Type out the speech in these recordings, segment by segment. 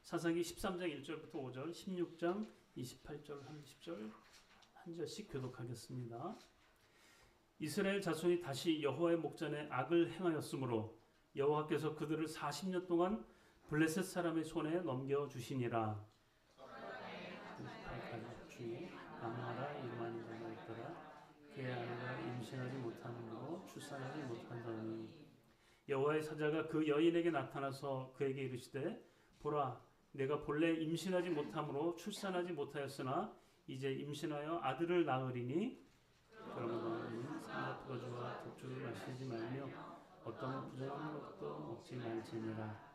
사사기 13장 1절부터 5절, 16장 28절, 30절 한 절씩 교독하겠습니다. 이스라엘 자손이 다시 여호와의 목전에 악을 행하였으므로 여호와께서 그들을 40년 동안 블레셋 사람의 손에 넘겨주시니라. 가족 중에 암나라 이르만이 자가 있더라. 그의 아내가 임신하지 못하므로 출산하지 못한다니. 여호와의 사자가 그 여인에게 나타나서 그에게 이르시되 보라, 내가 본래 임신하지 못함으로 출산하지 못하였으나 이제 임신하여 아들을 낳으리니 그러므로 너는 삼가토가주와 독주를 마시지 말며 어떤 부정한 것도 먹지 말지니라.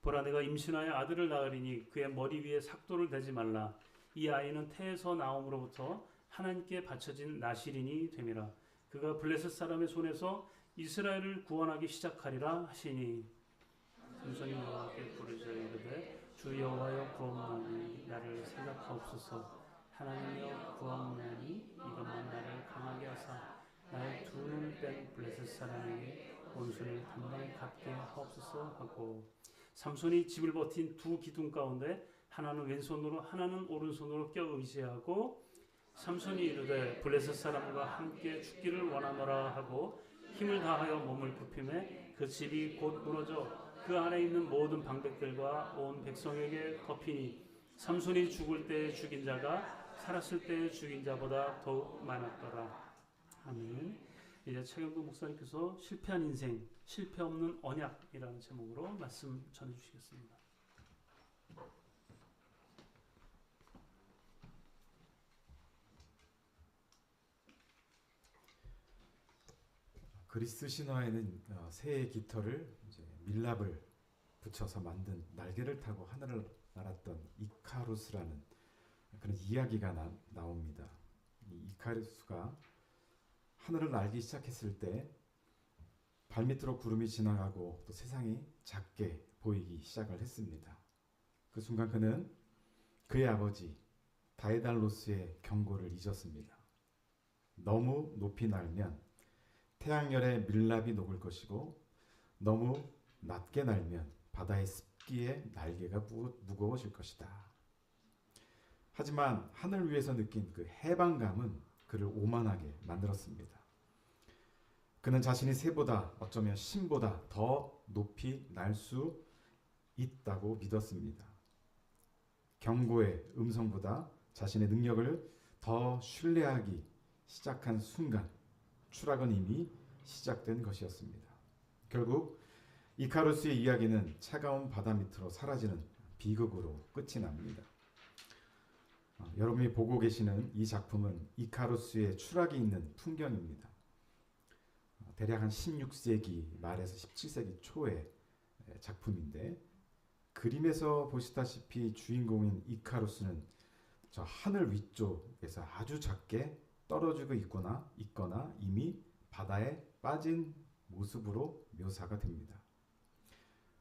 보라, 내가 임신하여 아들을 낳으리니 그의 머리 위에 삭도를 대지 말라. 이 아이는 태에서 나옴으로부터 하나님께 바쳐진 나실인이 됨이라. 그가 블레셋 사람의 손에서 이스라엘을 구원하기 시작하리라 하시니 삼손이 여호와께 부르짖어 이르되 주 여호와여 구원하니 나를 생각하옵소서. 하나님이여 구원하니 이것만 나를 강하게 하사 나의 두 눈을 뺀 블레셋 사람에게 온순을 단번에 갚게 하옵소서 하고, 삼손이 집을 버틴 두 기둥 가운데 하나는 왼손으로 하나는 오른손으로 껴 의지하고, 삼손이 이르되 블레셋 사람과 함께 죽기를 원하노라 하고 힘을 다하여 몸을 굽히매 그 집이 곧 무너져 그 안에 있는 모든 방백들과 온 백성에게 덮이니 삼손이 죽을 때에 죽인 자가 살았을 때에 죽인 자보다 더욱 많았더라. 아멘. 이제 최경도 목사님께서 실패한 인생, 실패 없는 언약이라는 제목으로 말씀 전해주시겠습니다. 그리스 신화에는 새의 깃털을 이제 밀랍을 붙여서 만든 날개를 타고 하늘을 날았던 이카루스라는 그런 이야기가 나옵니다. 이 이카루스가 하늘을 날기 시작했을 때 발밑으로 구름이 지나가고 또 세상이 작게 보이기 시작을 했습니다. 그 순간 그는 그의 아버지 다에달로스의 경고를 잊었습니다. 너무 높이 날면 태양열에 밀랍이 녹을 것이고 너무 낮게 날면 바다의 습기에 날개가 무거워질 것이다. 하지만 하늘 위에서 느낀 그 해방감은 그를 오만하게 만들었습니다. 그는 자신이 새보다 어쩌면 신보다 더 높이 날 수 있다고 믿었습니다. 경고의 음성보다 자신의 능력을 더 신뢰하기 시작한 순간 추락은 이미 시작된 것이었습니다. 결국 이카루스의 이야기는 차가운 바다 밑으로 사라지는 비극으로 끝이 납니다. 여러분이 보고 계시는 이 작품은 이카루스의 추락이 있는 풍경입니다. 대략 한 16세기 말에서 17세기 초의 작품인데, 그림에서 보시다시피 주인공인 이카루스는 저 하늘 위쪽에서 아주 작게 떨어지고 있거나 이미 바다에 빠진 모습으로 묘사가 됩니다.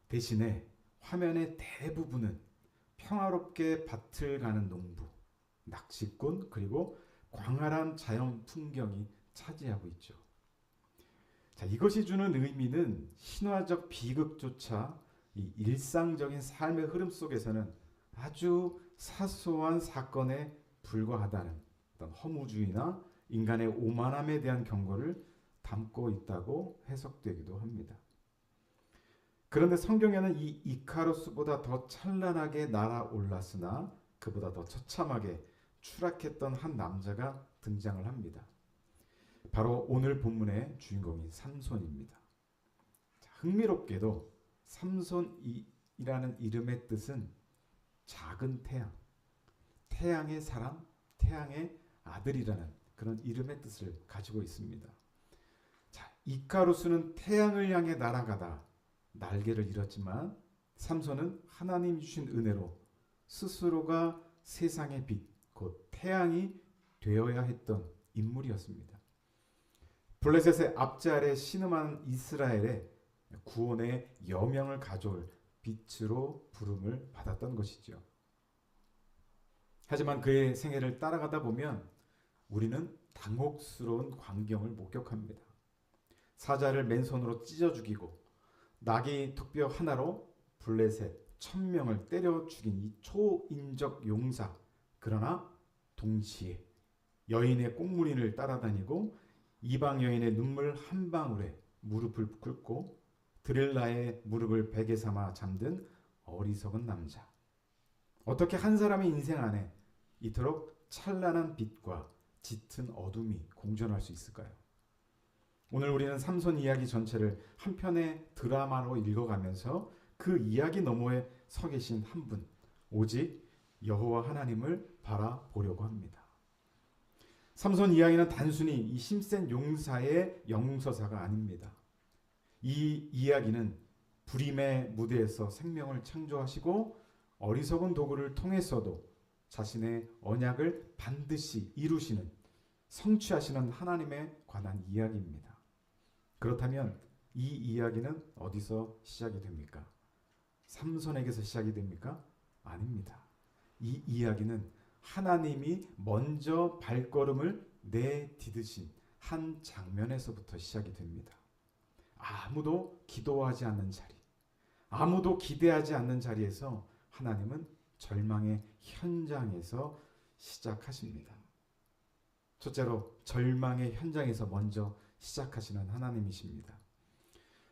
대신에 화면의 대부분은 평화롭게 밭을 가는 농부, 낚시꾼, 그리고 광활한 자연 풍경이 차지하고 있죠. 자, 이것이 주는 의미는 신화적 비극조차 이 일상적인 삶의 흐름 속에서는 아주 사소한 사건에 불과하다는 어떤 허무주의나 인간의 오만함에 대한 경고를 담고 있다고 해석되기도 합니다. 그런데 성경에는 이 이카루스보다 더 찬란하게 날아올랐으나 그보다 더 처참하게 추락했던 한 남자가 등장을 합니다. 바로 오늘 본문의 주인공인 삼손입니다. 자, 흥미롭게도 삼손이라는 이름의 뜻은 작은 태양, 태양의 사람, 태양의 아들이라는 그런 이름의 뜻을 가지고 있습니다. 자, 이카루스는 태양을 향해 날아가다 날개를 잃었지만 삼손은 하나님이 주신 은혜로 스스로가 세상의 빛, 곧 태양이 되어야 했던 인물이었습니다. 블레셋의 압제 아래 신음하는 이스라엘의 구원의 여명을 가져올 빛으로 부름을 받았던 것이죠. 하지만 그의 생애를 따라가다 보면 우리는 당혹스러운 광경을 목격합니다. 사자를 맨손으로 찢어 죽이고 나귀 턱뼈 하나로 블레셋 천명을 때려 죽인 이 초인적 용사. 그러나 동시에 여인의 꽁무니를 따라다니고 이방 여인의 눈물 한 방울에 무릎을 꿇고 드릴라의 무릎을 베개 삼아 잠든 어리석은 남자. 어떻게 한 사람의 인생 안에 이토록 찬란한 빛과 짙은 어둠이 공존할 수 있을까요? 오늘 우리는 삼손 이야기 전체를 한 편의 드라마로 읽어가면서 그 이야기 너머에 서 계신 한 분, 오직 여호와 하나님을 바라보려고 합니다. 삼손 이야기는 단순히 이 힘센 용사의 영서사가 아닙니다. 이 이야기는 불임의 무대에서 생명을 창조하시고 어리석은 도구를 통해서도 자신의 언약을 반드시 이루시는, 성취하시는 하나님에 관한 이야기입니다. 그렇다면 이 이야기는 어디서 시작이 됩니까? 삼손에게서 시작이 됩니까? 아닙니다. 이 이야기는 하나님이 먼저 발걸음을 내디디신 한 장면에서부터 시작이 됩니다. 아무도 기도하지 않는 자리, 아무도 기대하지 않는 자리에서 하나님은 절망의 현장에서 시작하십니다. 첫째로 절망의 현장에서 먼저 시작하시는 하나님이십니다.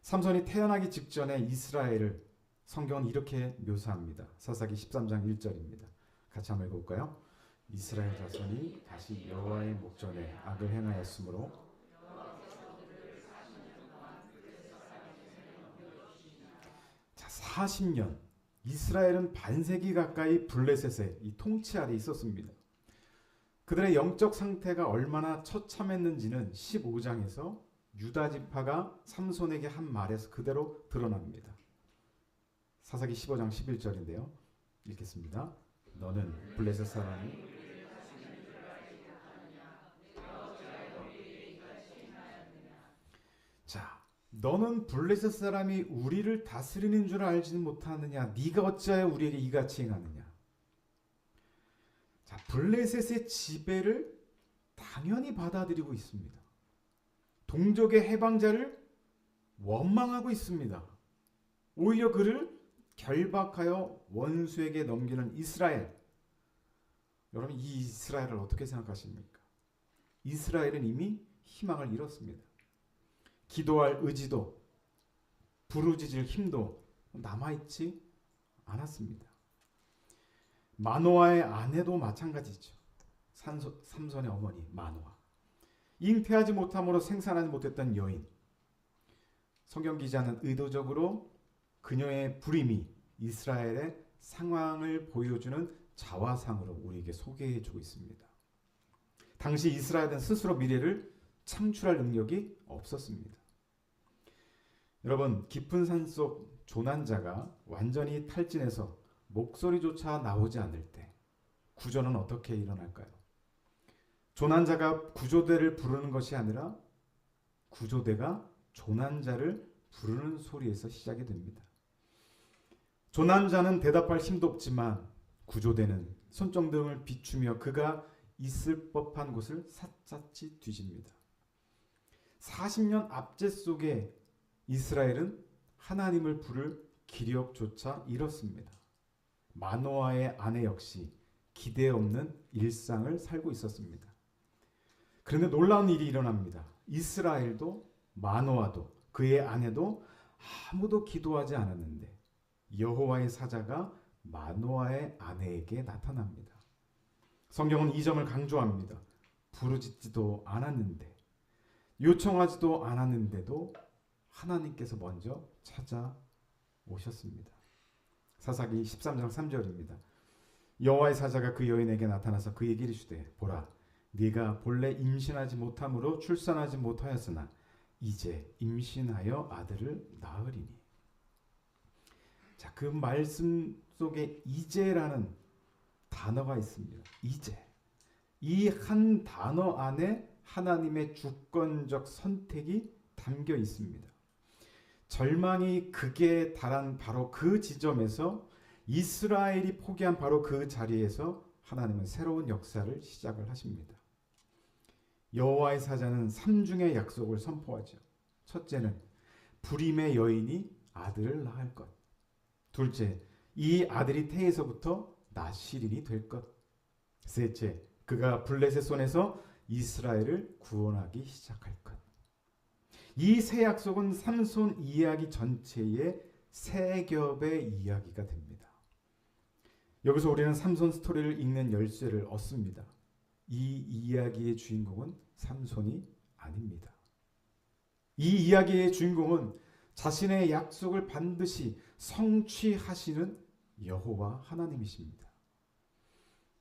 삼손이 태어나기 직전에 이스라엘을 성경은 이렇게 묘사합니다. 사사기 13장 1절입니다. 같이 한번 읽어볼까요? 이스라엘 자손이 다시 여호와의 목전에 악을 행하였으므로 자, 40년 이스라엘은 반세기 가까이 블레셋의 이 통치 아래 있었습니다. 그들의 영적 상태가 얼마나 처참했는지는 15장에서 유다 지파가 삼손에게 한 말에서 그대로 드러납니다. 사사기 15장 11절인데요. 읽겠습니다. 너는 블레셋 사람이 자, 너는 블레셋 사람이 우리를 다스리는 줄 알지는 못하느냐? 네가 어찌하여 우리에게 이같이 행하느냐? 자, 블레셋의 지배를 당연히 받아들이고 있습니다. 동족의 해방자를 원망하고 있습니다. 오히려 그를 결박하여 원수에게 넘기는 이스라엘. 여러분, 이 이스라엘을 어떻게 생각하십니까? 이스라엘은 이미 희망을 잃었습니다. 기도할 의지도 부르짖을 힘도 남아있지 않았습니다. 마노아의 아내도 마찬가지죠. 삼손의 어머니 마노아. 잉태하지 못함으로 생산하지 못했던 여인. 성경 기자는 의도적으로 그녀의 불임이 이스라엘의 상황을 보여주는 자화상으로 우리에게 소개해주고 있습니다. 당시 이스라엘은 스스로 미래를 창출할 능력이 없었습니다. 여러분, 깊은 산속 조난자가 완전히 탈진해서 목소리조차 나오지 않을 때 구조는 어떻게 일어날까요? 조난자가 구조대를 부르는 것이 아니라 구조대가 조난자를 부르는 소리에서 시작이 됩니다. 조난자는 대답할 힘도 없지만 구조대는 손정등을 비추며 그가 있을 법한 곳을 샅샅이 뒤집니다. 40년 압제 속에 이스라엘은 하나님을 부를 기력조차 잃었습니다. 마노아의 아내 역시 기대 없는 일상을 살고 있었습니다. 그런데 놀라운 일이 일어납니다. 이스라엘도 마노아도 그의 아내도 아무도 기도하지 않았는데 여호와의 사자가 마노아의 아내에게 나타납니다. 성경은 이 점을 강조합니다. 부르짖지도 않았는데, 요청하지도 않았는데도 하나님께서 먼저 찾아오셨습니다. 사사기 13장 3절입니다. 여호와의 사자가 그 여인에게 나타나서 그에게 이르시되 보라, 네가 본래 임신하지 못함으로 출산하지 못하였으나 이제 임신하여 아들을 낳으리니. 자, 그 말씀 속에 이제라는 단어가 있습니다. 이제. 이 한 단어 안에 하나님의 주권적 선택이 담겨 있습니다. 절망이 극에 달한 바로 그 지점에서 이스라엘이 포기한 바로 그 자리에서 하나님은 새로운 역사를 시작을 하십니다. 여호와의 사자는 3중의 약속을 선포하죠. 첫째는 불임의 여인이 아들을 낳을 것. 둘째, 이 아들이 태에서부터 나실인이 될 것. 셋째, 그가 블레셋 손에서 이스라엘을 구원하기 시작할 것. 이 새 약속은 삼손 이야기 전체의 세 겹의 이야기가 됩니다. 여기서 우리는 삼손 스토리를 읽는 열쇠를 얻습니다. 이 이야기의 주인공은 삼손이 아닙니다. 이 이야기의 주인공은 자신의 약속을 반드시 성취하시는 여호와 하나님이십니다.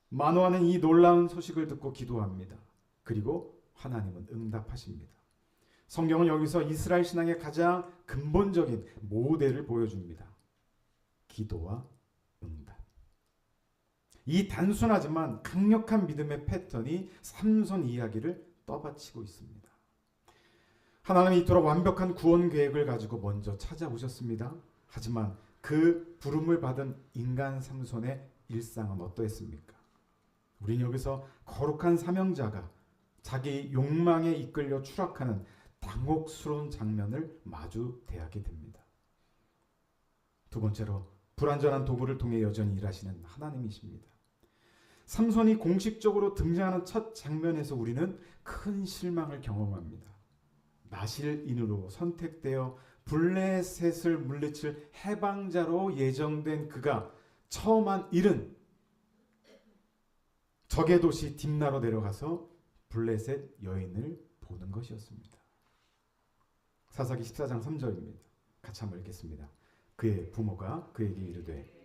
마노아는 이 놀라운 소식을 듣고 기도합니다. 그리고 하나님은 응답하십니다. 성경은 여기서 이스라엘 신앙의 가장 근본적인 모델을 보여줍니다. 기도와 응답. 이 단순하지만 강력한 믿음의 패턴이 삼손 이야기를 떠받치고 있습니다. 하나님은 이토록 완벽한 구원 계획을 가지고 먼저 찾아오셨습니다. 하지만 그 부름을 받은 인간 삼손의 일상은 어떠했습니까? 우리는 여기서 거룩한 사명자가 자기 욕망에 이끌려 추락하는 당혹스러운 장면을 마주 대하게 됩니다. 두 번째로 불완전한 도구를 통해 여전히 일하시는 하나님이십니다. 삼손이 공식적으로 등장하는 첫 장면에서 우리는 큰 실망을 경험합니다. 나실인으로 선택되어 블레셋을 물리칠 해방자로 예정된 그가 처음 한 일은 적의 도시 딥나로 내려가서 블레셋 여인을 보는 것이었습니다. 사사기 14장 3절입니다. 같이 한번 읽겠습니다. 그의 부모가 그에게 이르되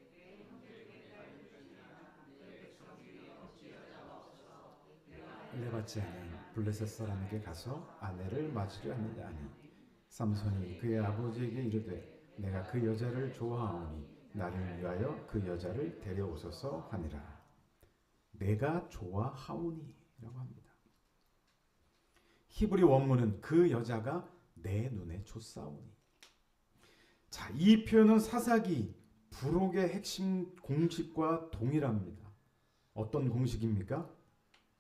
할례받지 않은 블레셋 사람에게 가서 아내를 맞으려 하느냐 하니 삼손이 그의 아버지에게 이르되 내가 그 여자를 좋아하오니 나를 위하여 그 여자를 데려오소서 하니라. 내가 좋아하오니 라고 합니다. 히브리 원문은 그 여자가 내 눈에 좋사오니. 자, 이 표현은 사사기 부록의 핵심 공식과 동일합니다. 어떤 공식입니까?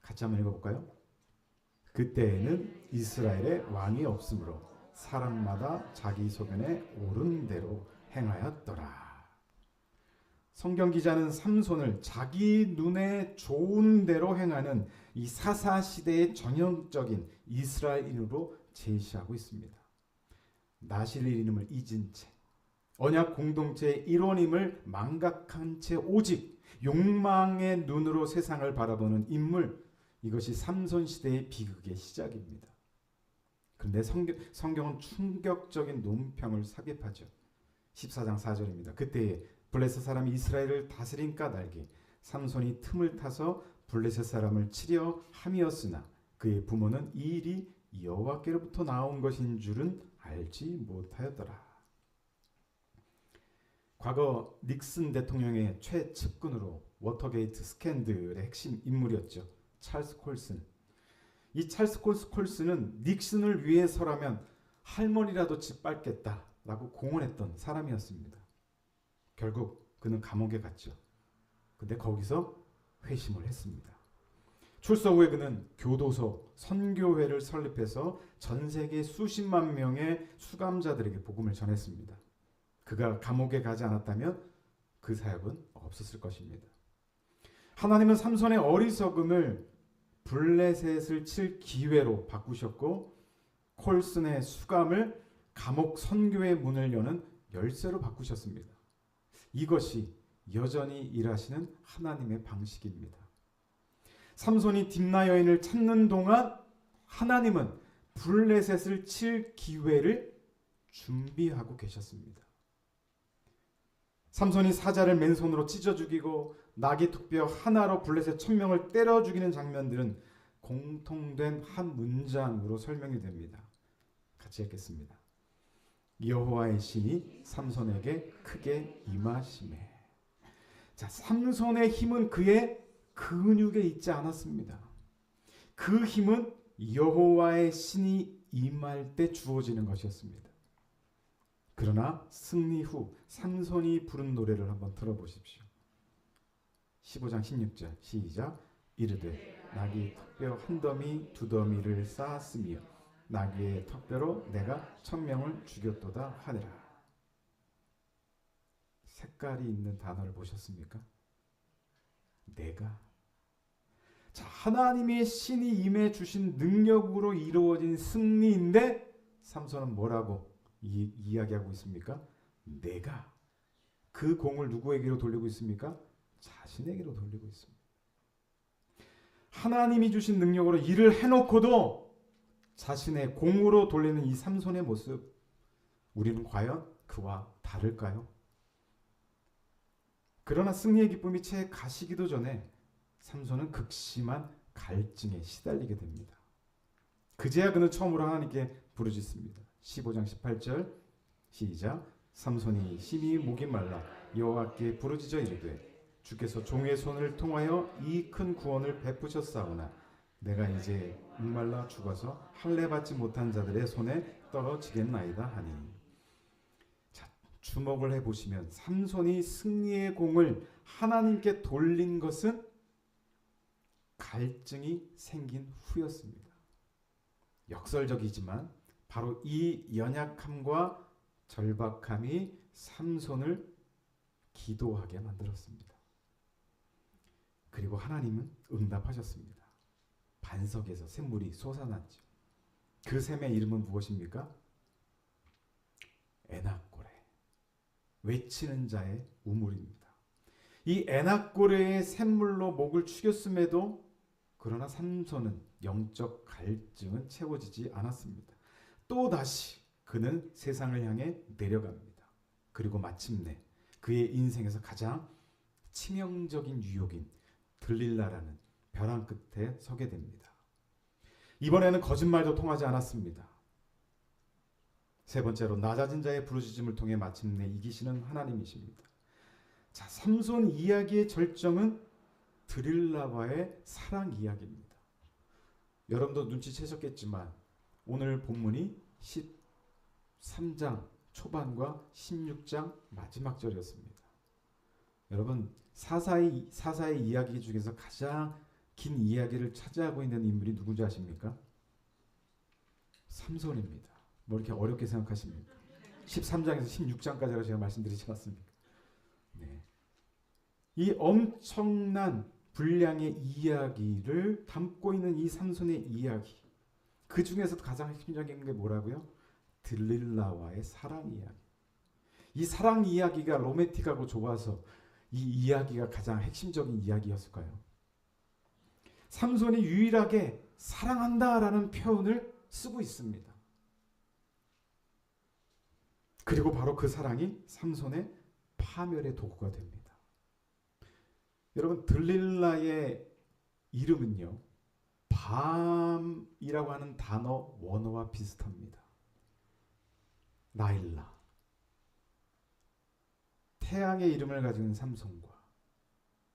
같이 한번 읽어볼까요? 그때에는 이스라엘에 왕이 없으므로 사람마다 자기 소견에 옳은 대로 행하였더라. 성경 기자는 삼손을 자기 눈에 좋은 대로 행하는 이 사사 시대의 전형적인 이스라엘인으로 제시하고 있습니다. 나실인임을 잊은 채 언약 공동체의 일원임을 망각한 채 오직 욕망의 눈으로 세상을 바라보는 인물, 이것이 삼손 시대의 비극의 시작입니다. 그런데 성경은 충격적인 논평을 삽입하죠. 14장 4절입니다. 그때에 블레셋 사람이 이스라엘을 다스린 까닭에 삼손이 틈을 타서 블레셋 사람을 치려 함이었으나 그의 부모는 이 일이 여호와께로부터 나온 것인 줄은 알지 못하였더라. 과거 닉슨 대통령의 최측근으로 워터게이트 스캔들의 핵심 인물이었죠. 찰스 콜슨. 이 찰스 콜슨은 닉슨을 위해서라면 할머니라도 짓밟겠다라고 공언했던 사람이었습니다. 결국 그는 감옥에 갔죠. 근데 거기서 회심을 했습니다. 출소 후에 그는 교도소, 선교회를 설립해서 전 세계 수십만 명의 수감자들에게 복음을 전했습니다. 그가 감옥에 가지 않았다면 그 사역은 없었을 것입니다. 하나님은 삼손의 어리석음을 블레셋을 칠 기회로 바꾸셨고 콜슨의 수감을 감옥 선교의 문을 여는 열쇠로 바꾸셨습니다. 이것이 여전히 일하시는 하나님의 방식입니다. 삼손이 딥나 여인을 찾는 동안 하나님은 블레셋을 칠 기회를 준비하고 계셨습니다. 삼손이 사자를 맨손으로 찢어 죽이고 나귀 툭뼈 하나로 블레셋 1000명을 때려 죽이는 장면들은 공통된 한 문장으로 설명이 됩니다. 같이 읽겠습니다. 여호와의 신이 삼손에게 크게 임하시매. 자, 삼손의 힘은 그의 근육에 있지 않았습니다. 그 힘은 여호와의 신이 임할 때 주어지는 것이었습니다. 그러나 승리 후 삼손이 부른 노래를 한번 들어보십시오. 15장 16절 시작. 이르되 나귀 턱뼈 한 더미 두 더미를 쌓았으며 나귀의 턱뼈로 내가 1000명을 죽였도다 하니라. 색깔이 있는 단어를 보셨습니까? 내가. 자, 하나님의 신이 임해 주신 능력으로 이루어진 승리인데 삼손은 뭐라고 이야기하고 있습니까? 내가. 그 공을 누구에게로 돌리고 있습니까? 자신에게로 돌리고 있습니다. 하나님이 주신 능력으로 일을 해놓고도 자신의 공으로 돌리는 이 삼손의 모습, 우리는 과연 그와 다를까요? 그러나 승리의 기쁨이 채 가시기도 전에 삼손은 극심한 갈증에 시달리게 됩니다. 그제야 그는 처음으로 하나님께 부르짖습니다. 15장 18절 시작. 삼손이 심히 목이 말라 여호와께 부르짖어 이르되 주께서 종의 손을 통하여 이 큰 구원을 베푸셨사오나 내가 이제 목말라 죽어서 할례 받지 못한 자들의 손에 떨어지겠나이다 하니. 자, 주목을 해보시면 삼손이 승리의 공을 하나님께 돌린 것은 갈증이 생긴 후였습니다. 역설적이지만 바로 이 연약함과 절박함이 삼손을 기도하게 만들었습니다. 그리고 하나님은 응답하셨습니다. 반석에서 샘물이 솟아났죠. 그 샘의 이름은 무엇입니까? 에낙고레, 외치는 자의 우물입니다. 이 에낙고레의 샘물로 목을 축였음에도 그러나 삼손은 영적 갈증은 채워지지 않았습니다. 또다시 그는 세상을 향해 내려갑니다. 그리고 마침내 그의 인생에서 가장 치명적인 유혹인 들릴라라는 벼랑 끝에 서게 됩니다. 이번에는 거짓말도 통하지 않았습니다. 세 번째로 낮아진 자의 부르짖음을 통해 마침내 이기시는 하나님이십니다. 자, 삼손 이야기의 절정은 들릴라와의 사랑 이야기입니다. 여러분도 눈치채셨겠지만 오늘 본문이 13장 초반과 16장 마지막 절이었습니다. 여러분 사사의 이야기 중에서 가장 긴 이야기를 차지하고 있는 인물이 누군지 아십니까? 삼손입니다. 뭐 이렇게 어렵게 생각하십니까? 13장에서 16장까지라고 제가 말씀드리지 않았습니까? 네. 이 엄청난 분량의 이야기를 담고 있는 이 삼손의 이야기, 그 중에서도 가장 핵심적인 게 뭐라고요? 들릴라와의 사랑 이야기. 이 사랑 이야기가 로맨틱하고 좋아서 이 이야기가 가장 핵심적인 이야기였을까요? 삼손이 유일하게 사랑한다라는 표현을 쓰고 있습니다. 그리고 바로 그 사랑이 삼손의 파멸의 도구가 됩니다. 여러분, 들릴라의 이름은요, 밤이라고 하는 단어 원어와 비슷합니다. 나일라, 태양의 이름을 가지고 있는 삼손과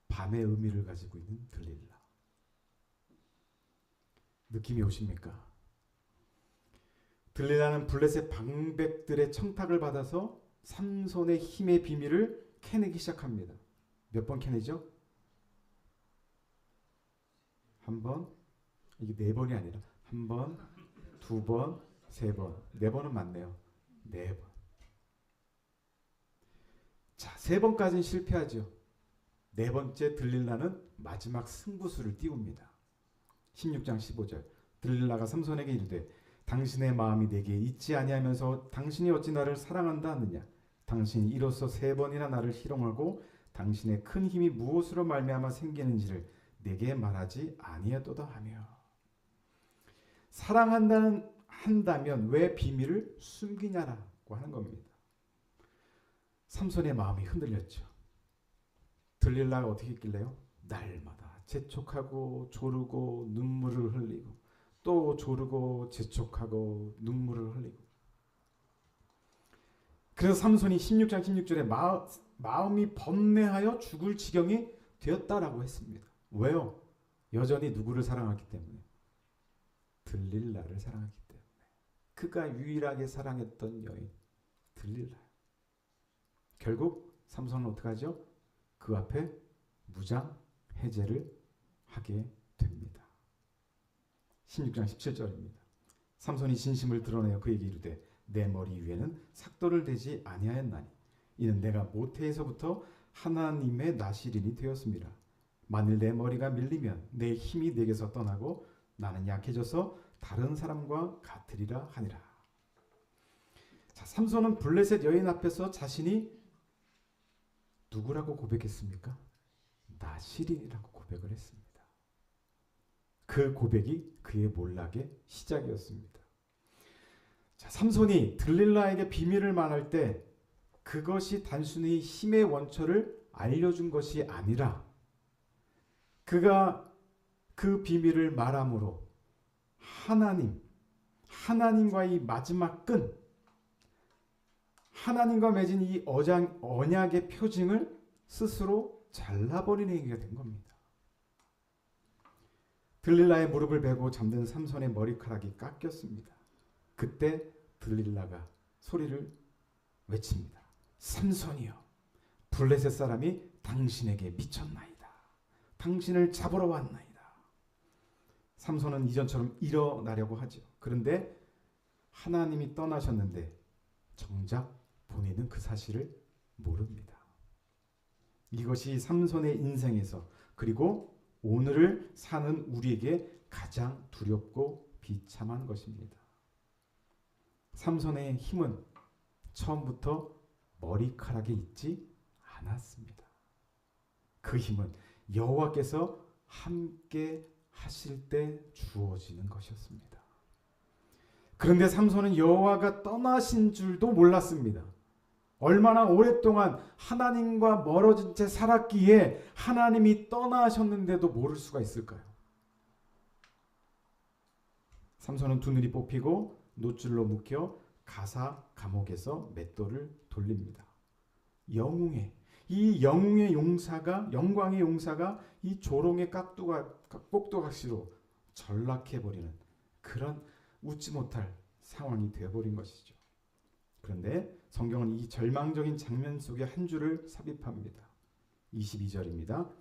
밤의 의미를 가지고 있는 들릴라. 느낌이 오십니까? 들릴라는 블레셋 방백들의 청탁을 받아서 삼손의 힘의 비밀을 캐내기 시작합니다. 몇 번 캐내죠? 한 번, 이게 4번이 아니라 한 번, 2번, 3번, 4번은 맞네요. 4번. 자, 3번까지는 실패하죠. 4번째 들릴라는 마지막 승부수를 띄웁니다. 16장 15절. 들릴라가 삼손에게 이르되 당신의 마음이 내게 있지 아니하면서 당신이 어찌 나를 사랑한다 하느냐? 당신이 이로써 3번이나 나를 희롱하고 당신의 큰 힘이 무엇으로 말미암아 생기는지를 내게 말하지 아니하도다 하며. 사랑한다면 왜 비밀을 숨기냐라고 하는 겁니다. 삼손의 마음이 흔들렸죠. 들릴라가 어떻게 했길래요? 날마다 재촉하고 조르고 눈물을 흘리고 또 조르고 재촉하고 눈물을 흘리고. 그래서 삼손이 16장 16절에 마음이 번뇌하여 죽을 지경이 되었다라고 했습니다. 왜요? 여전히 누구를 사랑하기 때문에? 들릴라를 사랑하기 때문에. 그가 유일하게 사랑했던 여인 들릴라. 결국 삼손은 어떻게 하죠? 그 앞에 무장 해제를 하게 됩니다. 16장 17절입니다. 삼손이 진심을 드러내어 그에게 이르되 내 머리 위에는 삭도를 대지 아니하였나니 이는 내가 모태에서부터 하나님의 나시린이 되었습니다. 만일 내 머리가 밀리면 내 힘이 내게서 떠나고 나는 약해져서 다른 사람과 같으리라 하니라. 자, 삼손은 블레셋 여인 앞에서 자신이 누구라고 고백했습니까? 나시린이라고 고백을 했습니다. 그 고백이 그의 몰락의 시작이었습니다. 자, 삼손이 들릴라에게 비밀을 말할 때 그것이 단순히 힘의 원천을 알려준 것이 아니라 그가 그 비밀을 말함으로 하나님과의 마지막 끈, 하나님과 맺은 이 언약의 표징을 스스로 잘라버리는 얘기가 된 겁니다. 들릴라의 무릎을 베고 잠든 삼손의 머리카락이 깎였습니다. 그때 들릴라가 소리를 외칩니다. 삼손이여, 블레셋 사람이 당신에게 미쳤나이다. 당신을 잡으러 왔나이다. 삼손은 이전처럼 일어나려고 하죠. 그런데 하나님이 떠나셨는데 정작 본인은 그 사실을 모릅니다. 이것이 삼손의 인생에서 그리고 오늘을 사는 우리에게 가장 두렵고 비참한 것입니다. 삼손의 힘은 처음부터 머리카락에 있지 않았습니다. 그 힘은 여호와께서 함께 하실 때 주어지는 것이었습니다. 그런데 삼손은 여호와가 떠나신 줄도 몰랐습니다. 얼마나 오랫동안 하나님과 멀어진 채 살았기에 하나님이 떠나셨는데도 모를 수가 있을까요? 삼손은 두 눈이 뽑히고 노줄로 묶여 가사 감옥에서 맷돌을 돌립니다. 영웅의 용사가 이 조롱의 꼭두각시로 전락해버리는 그런 웃지 못할 상황이 되어버린 것이죠. 그런데 성경은 이 절망적인 장면 속에 한 줄을 삽입합니다. 22절입니다.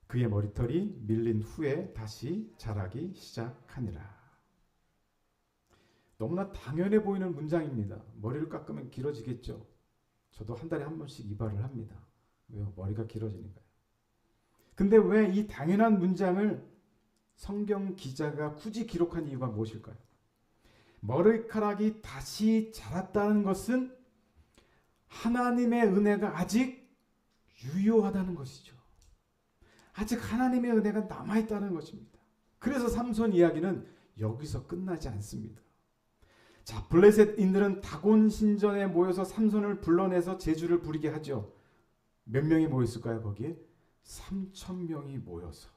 그의 머리털이 밀린 후에 다시 자라기 시작하니라. 너무나 당연해 보이는 문장입니다. 머리를 깎으면 길어지겠죠. 저도 한 달에 한 번씩 이발을 합니다. 왜요? 머리가 길어지니까요. 근데 왜 이 당연한 문장을 성경 기자가 굳이 기록한 이유가 무엇일까요? 머리카락이 다시 자랐다는 것은 하나님의 은혜가 아직 유효하다는 것이죠. 아직 하나님의 은혜가 남아있다는 것입니다. 그래서 삼손 이야기는 여기서 끝나지 않습니다. 자, 블레셋인들은 다곤 신전에 모여서 삼손을 불러내서 제주를 부리게 하죠. 몇 명이 모였을까요? 거기에 3,000명이 모여서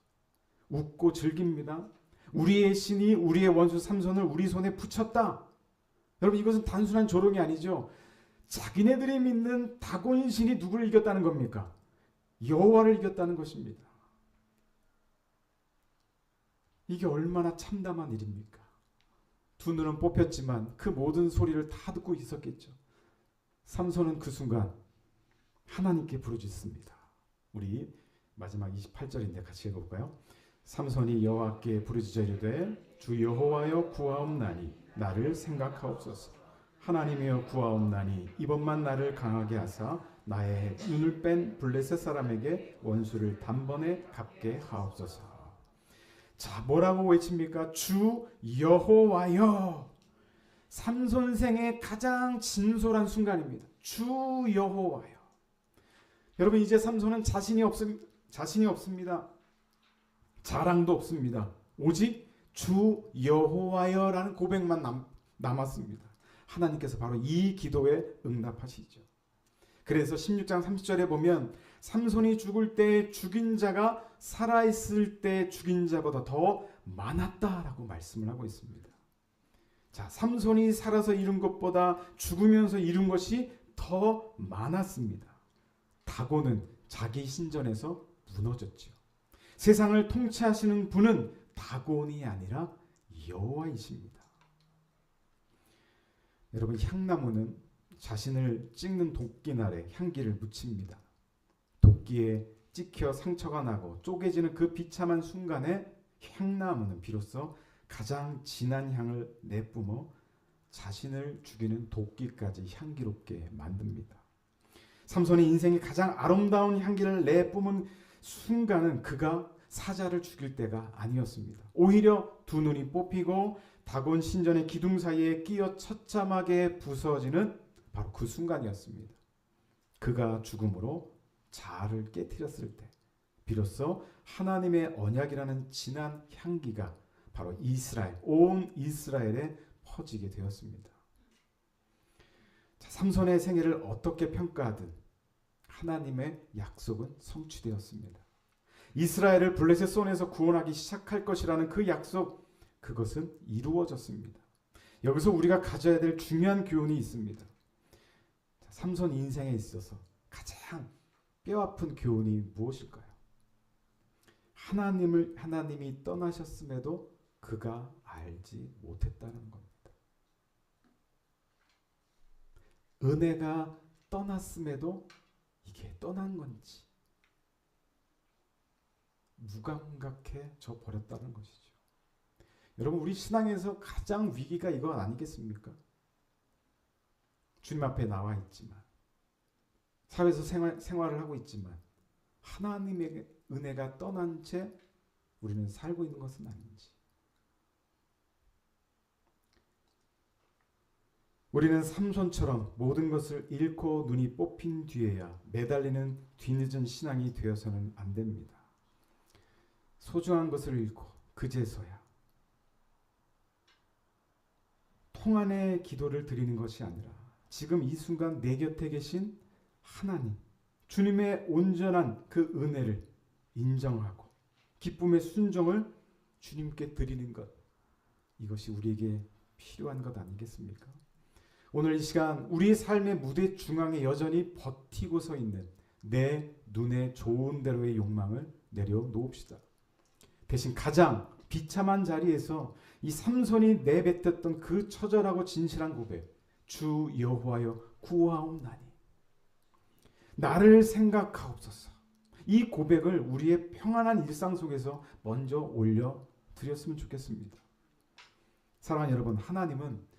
웃고 즐깁니다. 우리의 신이 우리의 원수 삼손을 우리 손에 붙였다. 여러분, 이것은 단순한 조롱이 아니죠. 자기네들이 믿는 다곤 신이 누구를 이겼다는 겁니까? 여호와를 이겼다는 것입니다. 이게 얼마나 참담한 일입니까? 두 눈은 뽑혔지만 그 모든 소리를 다 듣고 있었겠죠. 삼손은 그 순간 하나님께 부르짖습니다. 우리 마지막 28절인데 같이 읽어볼까요? 삼손이 여호와께 부르짖어 이르되 주 여호와여 구하옵나니 나를 생각하옵소서. 하나님이여 구하옵나니 이번만 나를 강하게 하사 나의 눈을 뺀 블레셋 사람에게 원수를 단번에 갚게 하옵소서. 자, 뭐라고 외칩니까? 주 여호와여. 삼손생의 가장 진솔한 순간입니다. 주 여호와여. 여러분, 이제 삼손은 자신이 없습니다. 자랑도 없습니다. 오직 주 여호와여라는 고백만 남았습니다. 하나님께서 바로 이 기도에 응답하시죠. 그래서 16장 30절에 보면 삼손이 죽을 때 죽인 자가 살아있을 때 죽인 자보다 더 많았다라고 말씀을 하고 있습니다. 자, 삼손이 살아서 이룬 것보다 죽으면서 이룬 것이 더 많았습니다. 다곤은 자기 신전에서 무너졌죠. 세상을 통치하시는 분은 다곤이 아니라 여호와이십니다. 여러분, 향나무는 자신을 찍는 도끼날에 향기를 묻힙니다. 도끼에 찍혀 상처가 나고 쪼개지는 그 비참한 순간에 향나무는 비로소 가장 진한 향을 내뿜어 자신을 죽이는 도끼까지 향기롭게 만듭니다. 삼손의 인생이 가장 아름다운 향기를 내뿜은 순간은 그가 사자를 죽일 때가 아니었습니다. 오히려 두 눈이 뽑히고 다곤 신전의 기둥 사이에 끼어 처참하게 부서지는 바로 그 순간이었습니다. 그가 죽음으로 자아를 깨뜨렸을 때 비로소 하나님의 언약이라는 진한 향기가 바로 온 이스라엘에 퍼지게 되었습니다. 자, 삼손의 생애를 어떻게 평가하든 하나님의 약속은 성취되었습니다. 이스라엘을 블레셋 손에서 구원하기 시작할 것이라는 그 약속, 그것은 이루어졌습니다. 여기서 우리가 가져야 될 중요한 교훈이 있습니다. 자, 삼손 인생에 있어서 가장 뼈아픈 교훈이 무엇일까요? 하나님이 떠나셨음에도 그가 알지 못했다는 겁니다. 은혜가 떠났음에도 이게 떠난 건지 무감각해져 버렸다는 것이죠. 여러분, 우리 신앙에서 가장 위기가 이거 아니겠습니까? 주님 앞에 나와 있지만, 사회에서 생활을 하고 있지만 하나님의 은혜가 떠난 채 우리는 살고 있는 것은 아닌지. 우리는 삼손처럼 모든 것을 잃고 눈이 뽑힌 뒤에야 매달리는 뒤늦은 신앙이 되어서는 안 됩니다. 소중한 것을 잃고 그제서야 통안의 기도를 드리는 것이 아니라 지금 이 순간 내 곁에 계신 하나님, 주님의 온전한 그 은혜를 인정하고 기쁨의 순종을 주님께 드리는 것, 이것이 우리에게 필요한 것 아니겠습니까? 오늘 이 시간 우리의 삶의 무대 중앙에 여전히 버티고 서 있는 내 눈에 좋은 대로의 욕망을 내려놓읍시다. 대신 가장 비참한 자리에서 이 삼손이 내뱉었던 그 처절하고 진실한 고백, 주 여호와여 구하옵나니 나를 생각하옵소서. 이 고백을 우리의 평안한 일상 속에서 먼저 올려드렸으면 좋겠습니다. 사랑하는 여러분, 하나님은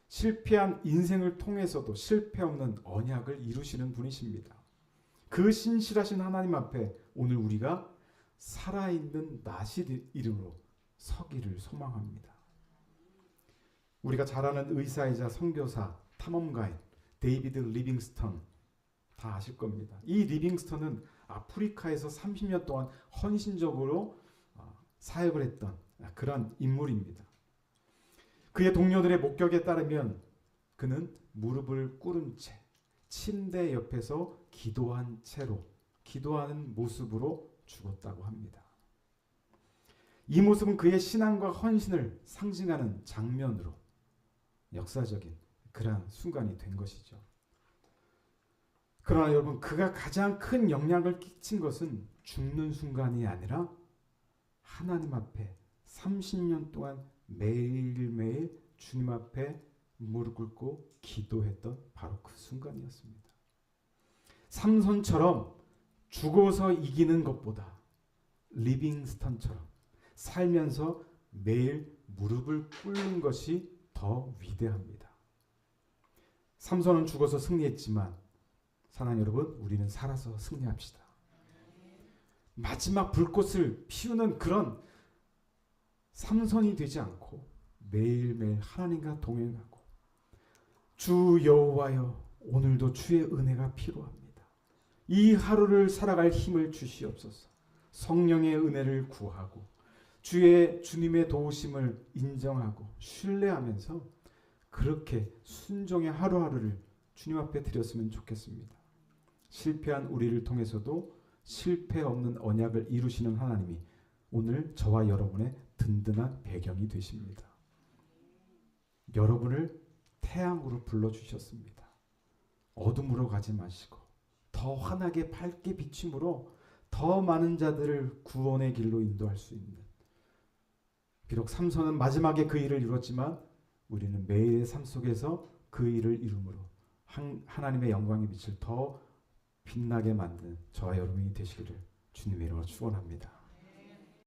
실패한 인생을 통해서도 실패 없는 언약을 이루시는 분이십니다. 그 신실하신 하나님 앞에 오늘 우리가 살아있는 나시 이름으로 서기를 소망합니다. 우리가 잘 아는 의사이자 선교사, 탐험가인 데이비드 리빙스턴 다 아실 겁니다. 이 리빙스턴은 아프리카에서 30년 동안 헌신적으로 사역을 했던 그런 인물입니다. 그의 동료들의 목격에 따르면 그는 무릎을 꿇은 채 침대 옆에서 기도하는 모습으로 죽었다고 합니다. 이 모습은 그의 신앙과 헌신을 상징하는 장면으로 역사적인 그러한 순간이 된 것이죠. 그러나 여러분, 그가 가장 큰 영향을 끼친 것은 죽는 순간이 아니라 하나님 앞에 30년 동안 매일매일 주님 앞에 무릎 꿇고 기도했던 바로 그 순간이었습니다. 삼손처럼 죽어서 이기는 것보다 리빙스턴처럼 살면서 매일 무릎을 꿇는 것이 더 위대합니다. 삼손은 죽어서 승리했지만 사랑하는 여러분, 우리는 살아서 승리합시다. 마지막 불꽃을 피우는 그런 삼손이 되지 않고 매일매일 하나님과 동행하고 주 여호와여 오늘도 주의 은혜가 필요합니다. 이 하루를 살아갈 힘을 주시옵소서. 성령의 은혜를 구하고 주님의 도우심을 인정하고 신뢰하면서 그렇게 순종의 하루하루를 주님 앞에 드렸으면 좋겠습니다. 실패한 우리를 통해서도 실패 없는 언약을 이루시는 하나님이 오늘 저와 여러분의 든든한 배경이 되십니다. 여러분을 태양으로 불러주셨습니다. 어둠으로 가지 마시고 더 환하게 밝게 비춤으로 더 많은 자들을 구원의 길로 인도할 수 있는, 비록 삼손은 마지막에 그 일을 이뤘지만 우리는 매일의 삶 속에서 그 일을 이룸으로 하나님의 영광의 빛을 더 빛나게 만드는 저와 여러분이 되시기를 주님의 이름으로 축원합니다.